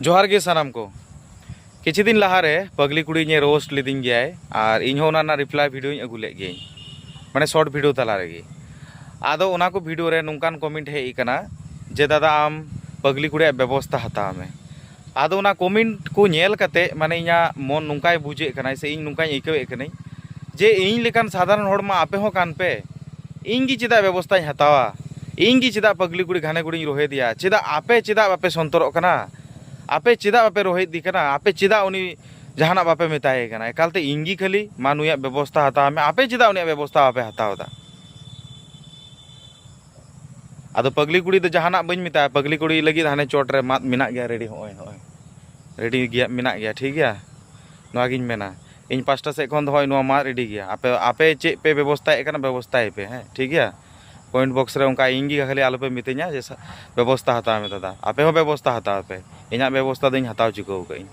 जोहार गे सानाम को किछि दिन लहारे पगली कुड़ी ने रोस्ट लीदिंग गया और इन रिप्लाई वीडियो अगू ले गई माने शॉर्ट वीडियो तला रेगे आदो उना को वीडियो रे नुकान कमेंट हेज कना जे दादा आम पगली कुड़ी व्यवस्था हताव में आदो उना कमेंट को नेल कते माने इना मन नुकाय बुझे कना से इन नुकाय इकावे कनाई जे इन लेकान साधारण हड़ मा आपे हो कान पे इन गी चेदा व्यवस्था हतावा इन गी चेदा पगली कुड़ी घाने कुड़ी रोहे दिया चेदा बापे संतरो कना आपे चेदा बापे रोहित दी कना आपे चेदा उनी जहाना बापे मेताए कना एकालते इंगी खाली मा नुया व्यवस्था हताव में आपे चेदा उनी व्यवस्था बापे हतावदा आदो पगली कुड़ी तो जहाना बइन मेता पगली कुड़ी लगी हाने चोट रे मात मिना गया रेडी होय होय रेडी गया मिना गया ठीक गया नोआ गिन मेना इन पास्टा से खन होय नोआ मा रेडी गया आपे आपे चे पे व्यवस्था कना व्यवस्था पे हैं ठीक गया पॉइंट बॉक्स रे उनका इंगी खाली आलोपे मितेኛ जैसा व्यवस्था हताव में दादा आपे हो व्यवस्था हताव पे इना व्यवस्था दिन हताव चुको कई।